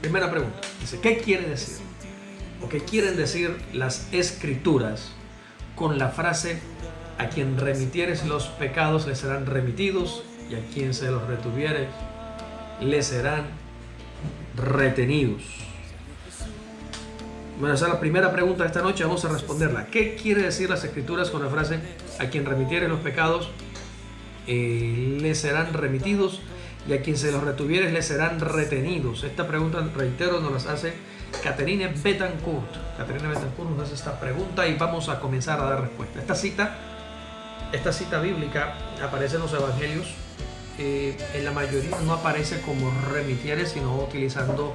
Primera pregunta. Dice, ¿qué quiere decir? ¿O qué quieren decir las escrituras con la frase a quien remitieres los pecados le serán remitidos y a quien se los retuviere le serán retenidos? Bueno, esa es la primera pregunta de esta noche, vamos a responderla. ¿Qué quiere decir las escrituras con la frase a quien remitieres los pecados le serán remitidos y a quien se los retuviere le serán retenidos? Esta pregunta, reitero, nos las hace Catherine Betancourt. Catherine Betancourt nos hace esta pregunta y vamos a comenzar a dar respuesta. Esta cita bíblica aparece en los evangelios. En la mayoría no aparece como remitieres, sino utilizando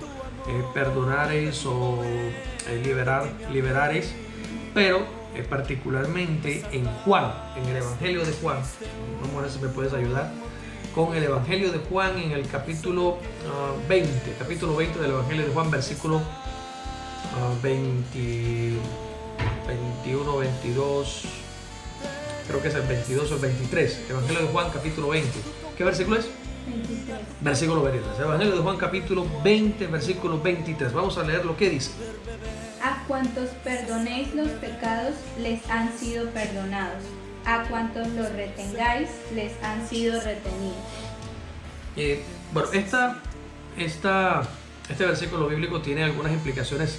perdonares o liberares, pero particularmente en Juan, en el Evangelio de Juan. Vamos a ver si me puedes ayudar con el Evangelio de Juan en el capítulo 20 del Evangelio de Juan, versículo 21, 22, creo que es el 22 o el 23. Evangelio de Juan, capítulo 20. ¿Qué versículo es? 23. Versículo 23. Evangelio de Juan, capítulo 20, versículo 23. Vamos a leer lo que dice. A cuantos perdonéis los pecados, les han sido perdonados. A cuantos los retengáis, les han sido retenidos. Bueno, este versículo bíblico tiene algunas implicaciones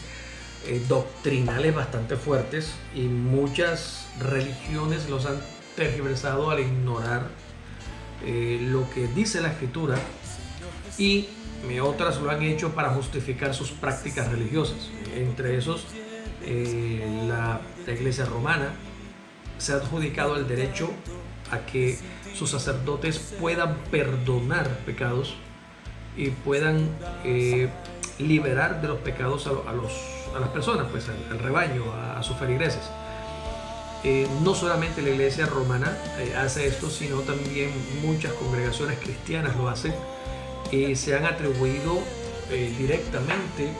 doctrinales bastante fuertes y muchas religiones los han tergiversado al ignorar lo que dice la Escritura, y otras lo han hecho para justificar sus prácticas religiosas. Entre esos, la Iglesia romana se ha adjudicado el derecho a que sus sacerdotes puedan perdonar pecados y puedan liberar de los pecados a las personas, pues al rebaño, a sus feligreses. No solamente la Iglesia romana hace esto, sino también muchas congregaciones cristianas lo hacen. Se han atribuido directamente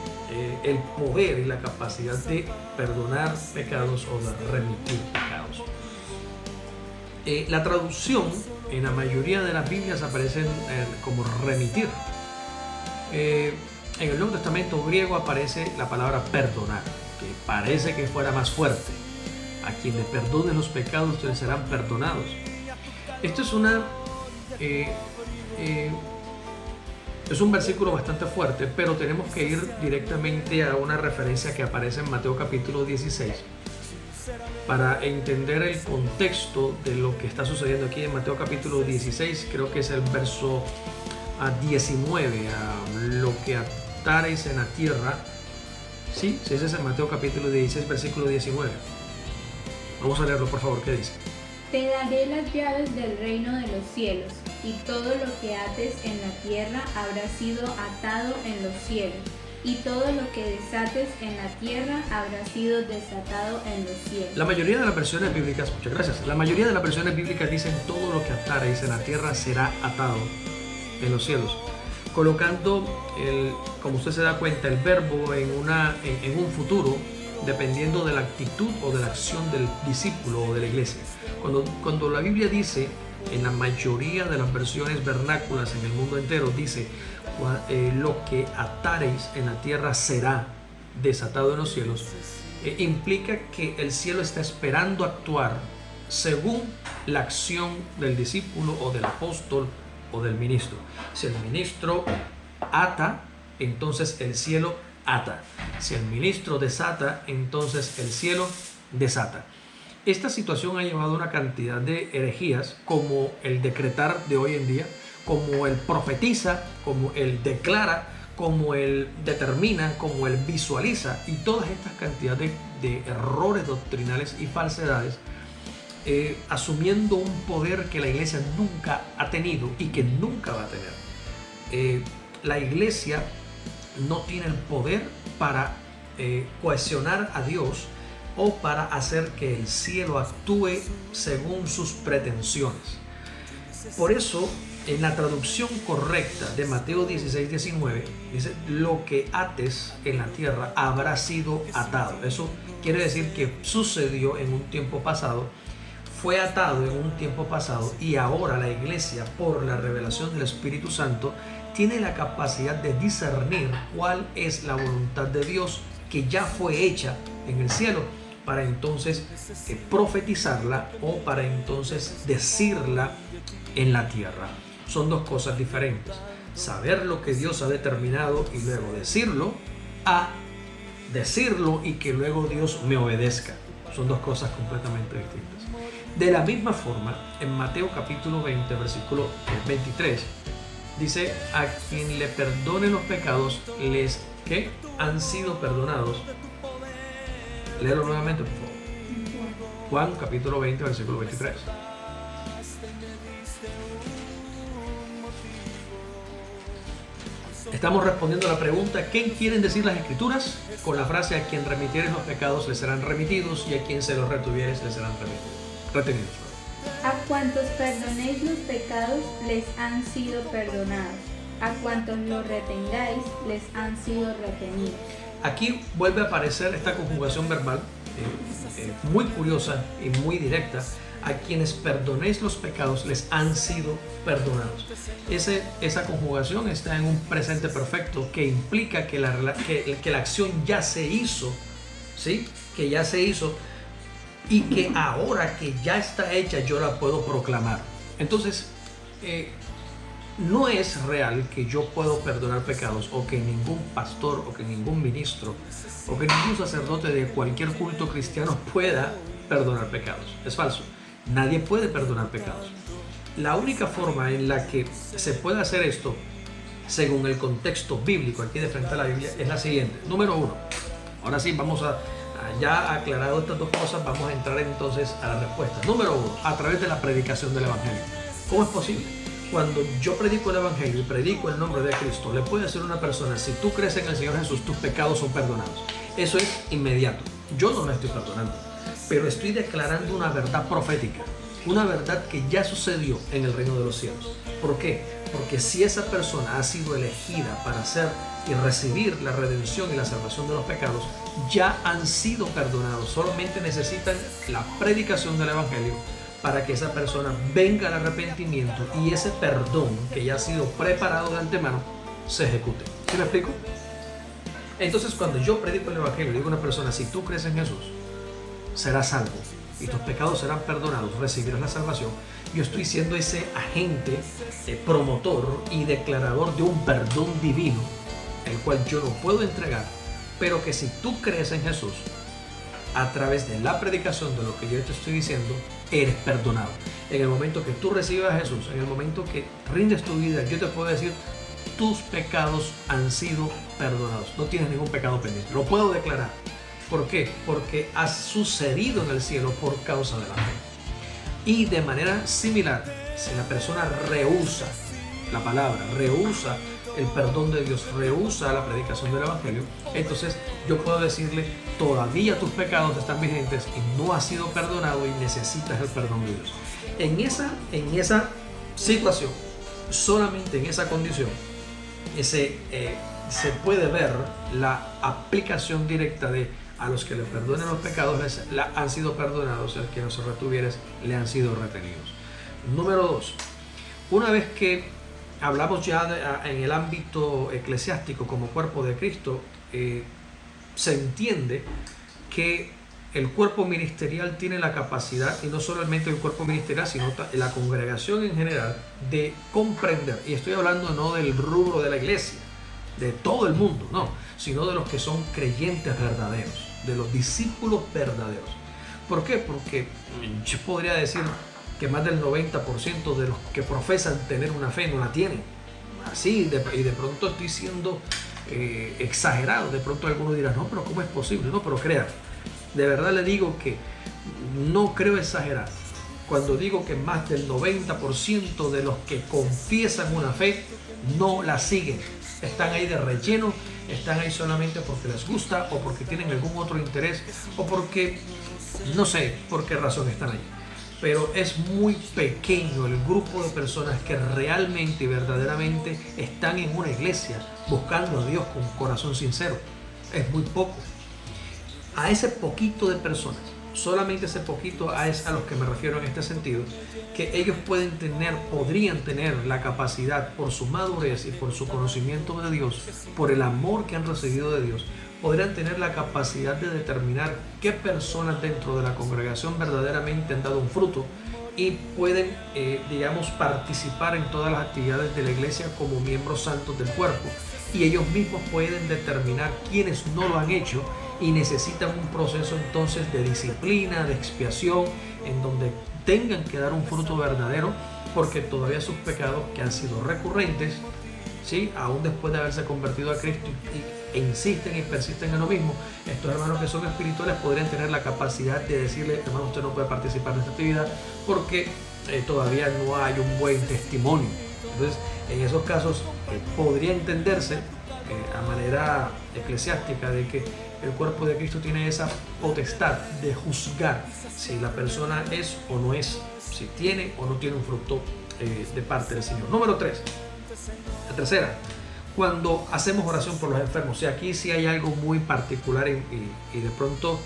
el poder y la capacidad de perdonar pecados o de remitir pecados. La traducción en la mayoría de las Biblias aparece como remitir. En el Nuevo Testamento griego aparece la palabra perdonar, que parece que fuera más fuerte. A quienes perdonen los pecados les serán perdonados. Esto es es un versículo bastante fuerte, pero tenemos que ir directamente a una referencia que aparece en Mateo capítulo 16 para entender el contexto de lo que está sucediendo aquí en Mateo capítulo 16. Creo que es el verso 19, lo que atareis en la tierra. Sí, ese es en Mateo capítulo 16, versículo 19. Vamos a leerlo, por favor. ¿Qué dice? Te daré las llaves del reino de los cielos, y todo lo que ates en la tierra habrá sido atado en los cielos, y todo lo que desates en la tierra habrá sido desatado en los cielos. La mayoría de las versiones bíblicas, muchas gracias, la mayoría de las versiones bíblicas dicen todo lo que atareis en la tierra será atado en los cielos, colocando, como usted se da cuenta, el verbo en un futuro, dependiendo de la actitud o de la acción del discípulo o de la iglesia. Cuando la Biblia dice, en la mayoría de las versiones vernáculas en el mundo entero, dice lo que atareis en la tierra será desatado en los cielos, implica que el cielo está esperando actuar según la acción del discípulo o del apóstol o del ministro. Si el ministro ata, entonces el cielo ata. Si el ministro desata, entonces el cielo desata. Esta situación ha llevado a una cantidad de herejías, como el decretar de hoy en día, como el profetiza, como el declara, como el determina, como el visualiza, y todas estas cantidades de errores doctrinales y falsedades, asumiendo un poder que la iglesia nunca ha tenido y que nunca va a tener. La iglesia no tiene el poder para cohesionar a Dios o para hacer que el cielo actúe según sus pretensiones. Por eso, en la traducción correcta de Mateo 16, 19, dice: lo que ates en la tierra habrá sido atado. Eso quiere decir que sucedió en un tiempo pasado, fue atado en un tiempo pasado y ahora la iglesia, por la revelación del Espíritu Santo, tiene la capacidad de discernir cuál es la voluntad de Dios que ya fue hecha en el cielo, para entonces profetizarla o para entonces decirla en la tierra. Son dos cosas diferentes. Saber lo que Dios ha determinado y luego decirlo, a decirlo y que luego Dios me obedezca. Son dos cosas completamente distintas. De la misma forma, en Mateo capítulo 20, versículo 23, dice: a quien le perdone los pecados, les que han sido perdonados. Léelo nuevamente, por favor. Juan capítulo 20, versículo 23. Estamos respondiendo a la pregunta: ¿qué quieren decir las Escrituras? Con la frase: a quien remitieres los pecados les serán remitidos, y a quien se los retuvieres les serán retenidos. A cuantos perdonéis los pecados les han sido perdonados. A cuantos los retengáis les han sido retenidos. Aquí vuelve a aparecer esta conjugación verbal muy curiosa y muy directa. A quienes perdonéis los pecados les han sido perdonados. Esa conjugación está en un presente perfecto, que implica que la acción ya se hizo, ¿sí? Que ya se hizo, y que ahora que ya está hecha yo la puedo proclamar. Entonces, no es real que yo puedo perdonar pecados, o que ningún pastor, o que ningún ministro, o que ningún sacerdote de cualquier culto cristiano pueda perdonar pecados. Es falso. Nadie puede perdonar pecados. La única forma en la que se puede hacer esto, según el contexto bíblico aquí de frente a la Biblia, es la siguiente. Número uno. Ahora sí, vamos a ya aclarado estas dos cosas, vamos a entrar entonces a la respuesta. Número uno, a través de la predicación del Evangelio. ¿Cómo es posible? Cuando yo predico el Evangelio y predico el nombre de Cristo, le puede decir a una persona: si tú crees en el Señor Jesús, tus pecados son perdonados. Eso es inmediato. Yo no lo estoy perdonando, pero estoy declarando una verdad profética, una verdad que ya sucedió en el reino de los cielos. ¿Por qué? Porque si esa persona ha sido elegida para hacer y recibir la redención y la salvación de los pecados, ya han sido perdonados. Solamente necesitan la predicación del Evangelio para que esa persona venga al arrepentimiento y ese perdón que ya ha sido preparado de antemano se ejecute. ¿Sí me explico? Entonces, cuando yo predico el Evangelio, digo a una persona: si tú crees en Jesús, serás salvo y tus pecados serán perdonados, recibirás la salvación. Yo estoy siendo ese agente promotor y declarador de un perdón divino, el cual yo no puedo entregar, pero que si tú crees en Jesús, a través de la predicación de lo que yo te estoy diciendo, eres perdonado. En el momento que tú recibas a Jesús, en el momento que rindes tu vida, yo te puedo decir: tus pecados han sido perdonados. No tienes ningún pecado pendiente. Lo puedo declarar. ¿Por qué? Porque ha sucedido en el cielo por causa de la fe. Y de manera similar, si la persona rehúsa la palabra, rehúsa el perdón de Dios, rehúsa la predicación del Evangelio, entonces yo puedo decirle: todavía tus pecados están vigentes y no has sido perdonado y necesitas el perdón de Dios. En esa situación, solamente en esa condición, se puede ver la aplicación directa de: a los que le perdonen los pecados han sido perdonados, y a los que no se retuvieres le han sido retenidos. Número 2. Una vez que hablamos ya en el ámbito eclesiástico como cuerpo de Cristo, se entiende que el cuerpo ministerial tiene la capacidad, y no solamente el cuerpo ministerial, sino la congregación en general, de comprender, y estoy hablando no del rubro de la iglesia, de todo el mundo, no, sino de los que son creyentes verdaderos, de los discípulos verdaderos. ¿Por qué? Porque yo podría decir que más del 90% de los que profesan tener una fe no la tienen. Así, y de pronto estoy siendo exagerado. De pronto alguno dirá: no, pero ¿cómo es posible? No, pero crean, de verdad le digo que no creo exagerar cuando digo que más del 90% de los que confiesan una fe no la siguen. Están ahí de relleno, están ahí solamente porque les gusta, o porque tienen algún otro interés, o porque no sé por qué razón están ahí. Pero es muy pequeño el grupo de personas que realmente y verdaderamente están en una iglesia buscando a Dios con corazón sincero. Es muy poco. A ese poquito de personas solamente ese poquito es a los que me refiero en este sentido, que ellos podrían tener la capacidad, por su madurez y por su conocimiento de Dios, por el amor que han recibido de Dios, podrían tener la capacidad de determinar qué personas dentro de la congregación verdaderamente han dado un fruto y pueden, participar en todas las actividades de la iglesia como miembros santos del cuerpo. Y ellos mismos pueden determinar quiénes no lo han hecho y necesitan un proceso entonces de disciplina, de expiación, en donde tengan que dar un fruto verdadero, porque todavía sus pecados que han sido recurrentes, ¿sí?, aún después de haberse convertido a Cristo e insisten y persisten en lo mismo, estos hermanos que son espirituales podrían tener la capacidad de decirle: hermano, usted no puede participar en esta actividad porque todavía no hay un buen testimonio. Entonces, en esos casos podría entenderse a manera eclesiástica de que el cuerpo de Cristo tiene esa potestad de juzgar si la persona es o no es, si tiene o no tiene un fruto de parte del Señor. Número 3. La tercera, cuando hacemos oración por los enfermos. O sea, aquí sí hay algo muy particular y de pronto,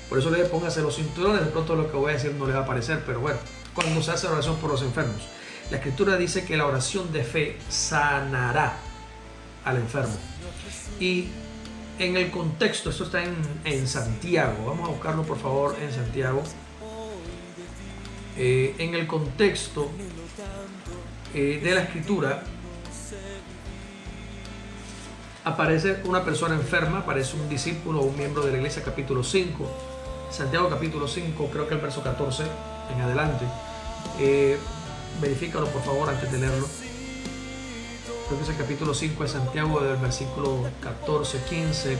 por eso le póngase los cinturones, de pronto lo que voy a decir no le va a parecer, pero bueno, cuando se hace oración por los enfermos, la Escritura dice que la oración de fe sanará al enfermo. Y en el contexto, esto está en Santiago, vamos a buscarlo por favor en Santiago. En el contexto de la Escritura, aparece una persona enferma, aparece un discípulo o un miembro de la iglesia, capítulo 5, Santiago capítulo 5, creo que el verso 14 en adelante. Verifícalo por favor antes de leerlo. Creo que es el capítulo 5 de Santiago, del versículo 14, 15.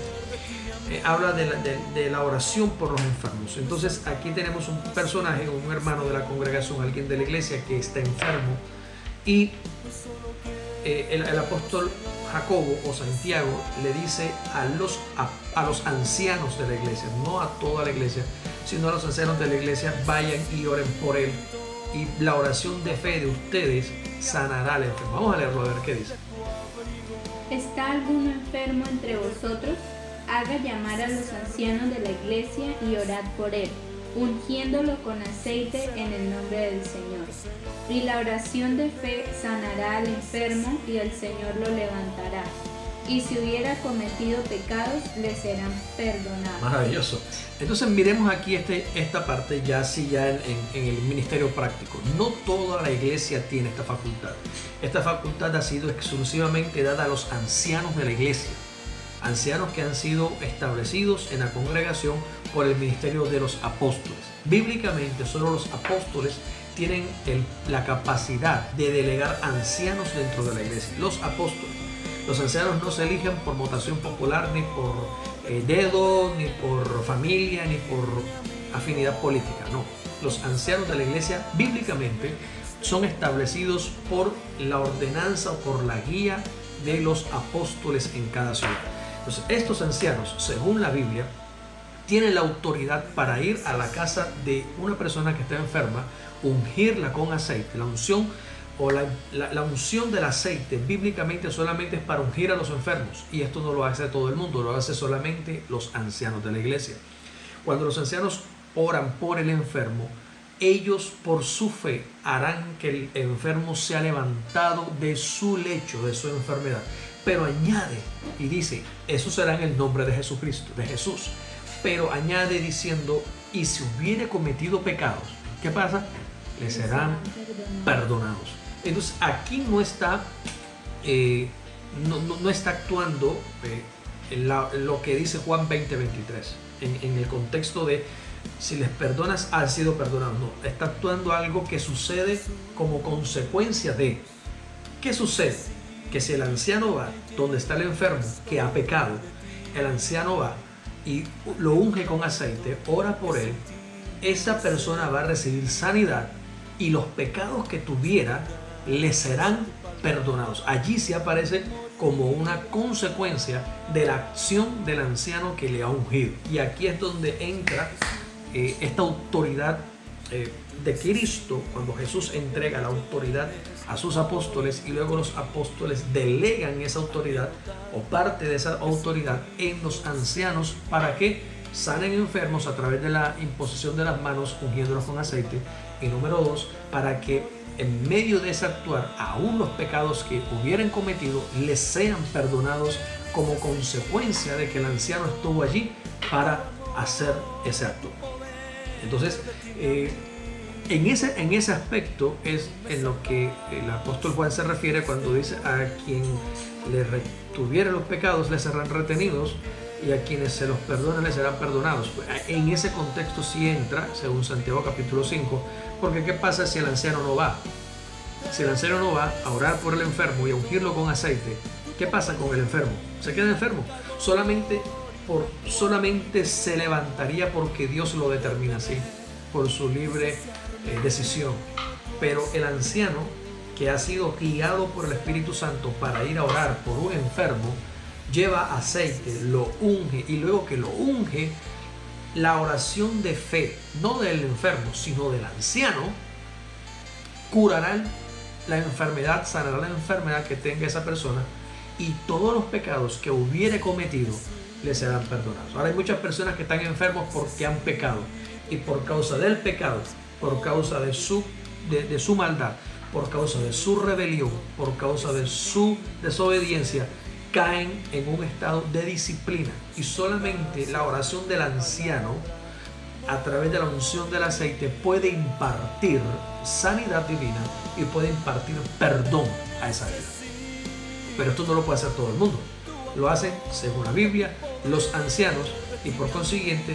Habla de la oración por los enfermos. Entonces aquí tenemos un personaje, un hermano de la congregación, alguien de la iglesia que está enfermo, y el apóstol Jacobo o Santiago le dice a los ancianos de la iglesia, no a toda la iglesia, sino a los ancianos de la iglesia: vayan y oren por él, y la oración de fe de ustedes sanará al enfermo. Vamos a leerlo a ver qué dice. ¿Está alguno enfermo entre vosotros? Haga llamar a los ancianos de la iglesia y orad por él, ungiéndolo con aceite en el nombre del Señor. Y la oración de fe sanará al enfermo y el Señor lo levantará. Y si hubiera cometido pecados, le serán perdonados. Maravilloso. Entonces miremos aquí esta parte ya en el ministerio práctico. No toda la iglesia tiene esta facultad. Esta facultad ha sido exclusivamente dada a los ancianos de la iglesia. Ancianos que han sido establecidos en la congregación por el ministerio de los apóstoles. Bíblicamente, solo los apóstoles tienen la capacidad de delegar ancianos dentro de la iglesia. Los apóstoles. Los ancianos no se eligen por votación popular, ni por dedo, ni por familia, ni por afinidad política. No. Los ancianos de la iglesia, bíblicamente, son establecidos por la ordenanza o por la guía de los apóstoles en cada ciudad. Entonces, estos ancianos, según la Biblia, tienen la autoridad para ir a la casa de una persona que está enferma, ungirla con aceite. La unción o la unción del aceite bíblicamente solamente es para ungir a los enfermos, y esto no lo hace todo el mundo, lo hace solamente los ancianos de la iglesia. Cuando los ancianos oran por el enfermo, ellos por su fe harán que el enfermo sea levantado de su lecho, de su enfermedad. Pero añade y dice: eso será en el nombre de Jesucristo, de Jesús. Pero añade diciendo: y si hubiere cometido pecados, ¿qué pasa? Le serán perdonados. Entonces aquí no está actuando lo que dice Juan 20:23 en el contexto de si les perdonas, has sido perdonado. No, está actuando algo que sucede como consecuencia de. ¿Qué sucede? Que si el anciano va donde está el enfermo que ha pecado, el anciano va y lo unge con aceite, ora por él, esa persona va a recibir sanidad y los pecados que tuviera le serán perdonados. Allí se aparece como una consecuencia de la acción del anciano que le ha ungido. Y aquí es donde entra esta autoridad de Cristo, cuando Jesús entrega la autoridad a sus apóstoles y luego los apóstoles delegan esa autoridad o parte de esa autoridad en los ancianos. ¿Para qué? sanen enfermos a través de la imposición de las manos, ungiéndolos con aceite. Y número 2, para que en medio de ese actuar, aún los pecados que hubieran cometido les sean perdonados como consecuencia de que el anciano estuvo allí para hacer ese acto. Entonces, en ese aspecto es en lo que el apóstol Juan se refiere cuando dice: a quien le retuviere los pecados les serán retenidos, y a quienes se los perdonen les serán perdonados. En ese contexto sí entra, según Santiago capítulo 5, porque ¿qué pasa si el anciano no va? Si el anciano no va a orar por el enfermo y a ungirlo con aceite, ¿qué pasa con el enfermo? Se queda enfermo. Solamente se levantaría porque Dios lo determina así, por su libre decisión. Pero el anciano, que ha sido guiado por el Espíritu Santo para ir a orar por un enfermo, lleva aceite, lo unge, y luego que lo unge, la oración de fe, no del enfermo, sino del anciano, curará la enfermedad, sanará la enfermedad que tenga esa persona, y todos los pecados que hubiere cometido le serán perdonados. Ahora, hay muchas personas que están enfermos porque han pecado, y por causa del pecado, por causa de su maldad, por causa de su rebelión, por causa de su desobediencia, caen en un estado de disciplina, y solamente la oración del anciano, a través de la unción del aceite, puede impartir sanidad divina y puede impartir perdón a esa vida. Pero esto no lo puede hacer todo el mundo. Lo hacen, según la Biblia, los ancianos, y por consiguiente,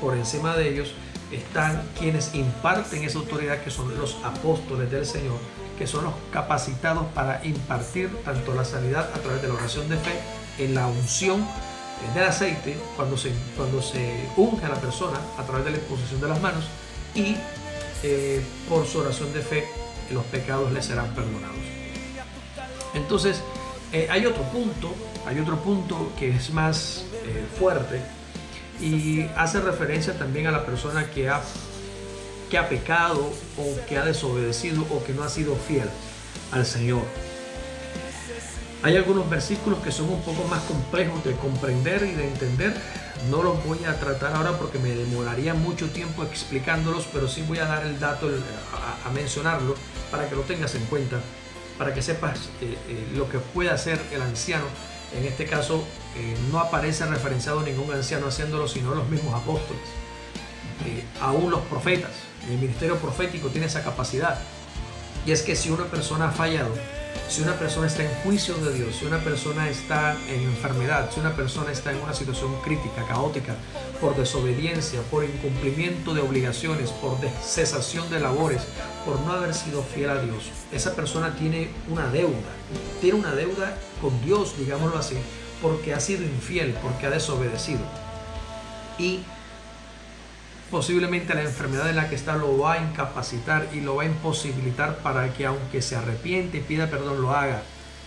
por encima de ellos están quienes imparten esa autoridad, que son los apóstoles del Señor, que son los capacitados para impartir tanto la sanidad a través de la oración de fe, en la unción del aceite, cuando se unge a la persona a través de la imposición de las manos, y por su oración de fe los pecados le serán perdonados. Entonces, hay otro punto que es más fuerte, y hace referencia también a la persona que ha pecado, o que ha desobedecido, o que no ha sido fiel al Señor. Hay algunos versículos que son un poco más complejos de comprender y de entender. No los voy a tratar ahora porque me demoraría mucho tiempo explicándolos, pero sí voy a dar el dato, a mencionarlo, para que lo tengas en cuenta, para que sepas lo que puede hacer el anciano. En este caso, no aparece referenciado ningún anciano haciéndolo, sino los mismos apóstoles. Aún los profetas, el ministerio profético tiene esa capacidad. Y es que si una persona ha fallado, si una persona está en juicio de Dios, si una persona está en enfermedad, si una persona está en una situación crítica, caótica, por desobediencia, por incumplimiento de obligaciones, por cesación de labores, por no haber sido fiel a Dios, esa persona tiene una deuda con Dios, digámoslo así, porque ha sido infiel, porque ha desobedecido. Y posiblemente la enfermedad en la que está lo va a incapacitar y lo va a imposibilitar para que, aunque se arrepiente y pida perdón, lo haga.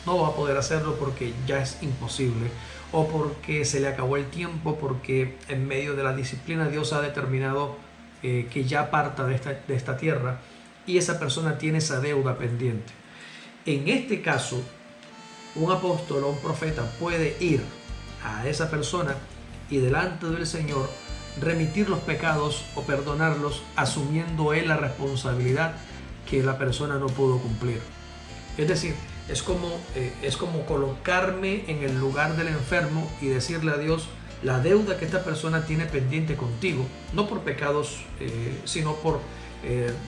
No va a poder hacerlo porque ya es imposible, o porque se le acabó el tiempo, porque en medio de la disciplina Dios ha determinado que ya parta de esta tierra, y esa persona tiene esa deuda pendiente. En este caso, un apóstol o un profeta puede ir a esa persona y delante del Señor remitir los pecados o perdonarlos, asumiendo él la responsabilidad que la persona no pudo cumplir. Es decir, es como colocarme en el lugar del enfermo y decirle a Dios la deuda que esta persona tiene pendiente contigo, no por pecados, sino por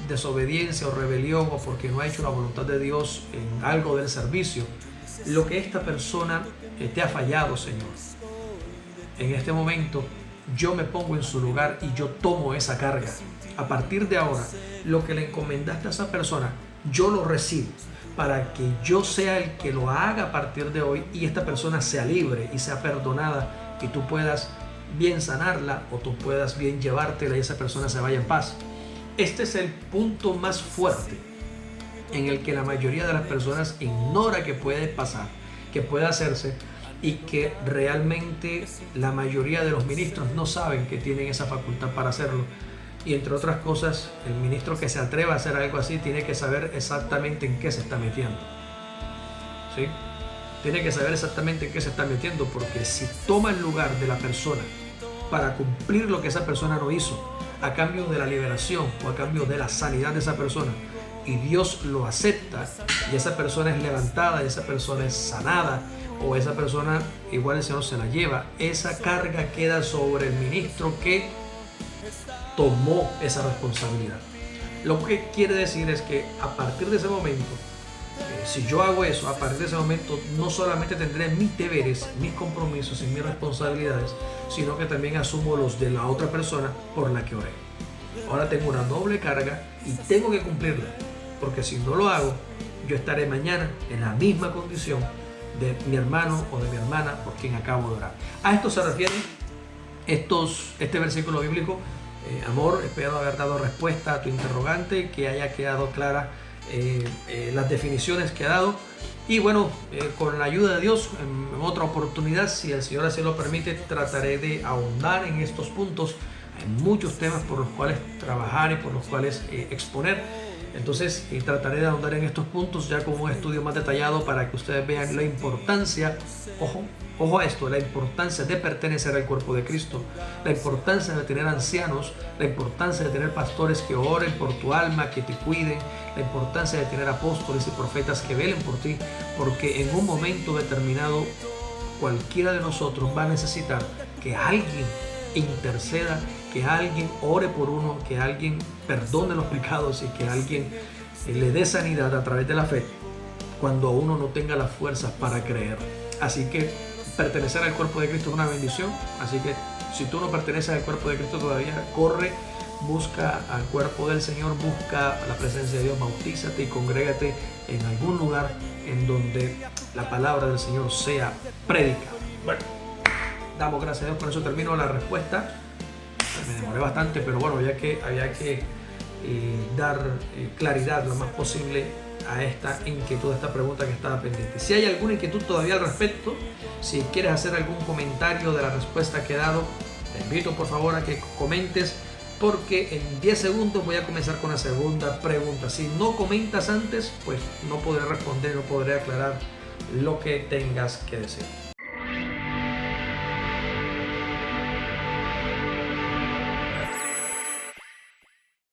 desobediencia o rebelión, o porque no ha hecho la voluntad de Dios en algo del servicio. Lo que esta persona te ha fallado, Señor, en este momento yo me pongo en su lugar y yo tomo esa carga. A partir de ahora, lo que le encomendaste a esa persona, yo lo recibo, para que yo sea el que lo haga a partir de hoy, y esta persona sea libre y sea perdonada, y tú puedas bien sanarla, o tú puedas bien llevártela y esa persona se vaya en paz. Este es el punto más fuerte en el que la mayoría de las personas ignora que puede pasar, que puede hacerse, y que realmente la mayoría de los ministros no saben que tienen esa facultad para hacerlo. Y entre otras cosas, el ministro que se atreva a hacer algo así tiene que saber exactamente en qué se está metiendo. ¿Sí? Tiene que saber exactamente en qué se está metiendo, porque si toma el lugar de la persona para cumplir lo que esa persona no hizo, a cambio de la liberación o a cambio de la sanidad de esa persona, y Dios lo acepta y esa persona es levantada, y esa persona es sanada, o esa persona igual el Señor se la lleva, esa carga queda sobre el ministro que tomó esa responsabilidad. Lo que quiere decir es que a partir de ese momento, si yo hago eso, a partir de ese momento no solamente tendré mis deberes, mis compromisos y mis responsabilidades, sino que también asumo los de la otra persona por la que oré. Ahora tengo una doble carga y tengo que cumplirla, porque si no lo hago, yo estaré mañana en la misma condición de mi hermano o de mi hermana por quien acabo de orar. A esto se refiere este versículo bíblico. Amor, espero haber dado respuesta a tu interrogante, que haya quedado clara las definiciones que ha dado. Y bueno, con la ayuda de Dios, en otra oportunidad, si el Señor así lo permite, trataré de ahondar en estos puntos. Hay muchos temas por los cuales trabajar y por los cuales exponer. Entonces trataré de ahondar en estos puntos ya con un estudio más detallado para que ustedes vean la importancia, ojo a esto, la importancia de pertenecer al cuerpo de Cristo, la importancia de tener ancianos, la importancia de tener pastores que oren por tu alma, que te cuiden, la importancia de tener apóstoles y profetas que velen por ti, porque en un momento determinado cualquiera de nosotros va a necesitar que alguien interceda, que alguien ore por uno, que alguien perdone los pecados y que alguien le dé sanidad a través de la fe cuando uno no tenga las fuerzas para creer. Así que pertenecer al cuerpo de Cristo es una bendición. Así que si tú no perteneces al cuerpo de Cristo todavía, corre, busca al cuerpo del Señor, busca la presencia de Dios, bautízate y congrégate en algún lugar en donde la palabra del Señor sea predicada. Bueno, damos gracias a Dios, con eso termino la respuesta. Me demoré bastante, pero bueno, había que dar claridad lo más posible a esta inquietud, a esta pregunta que estaba pendiente. Si hay alguna inquietud todavía al respecto, si quieres hacer algún comentario de la respuesta que he dado, te invito por favor a que comentes, porque en 10 segundos voy a comenzar con la segunda pregunta. Si no comentas antes, pues no podré responder, no podré aclarar lo que tengas que decir.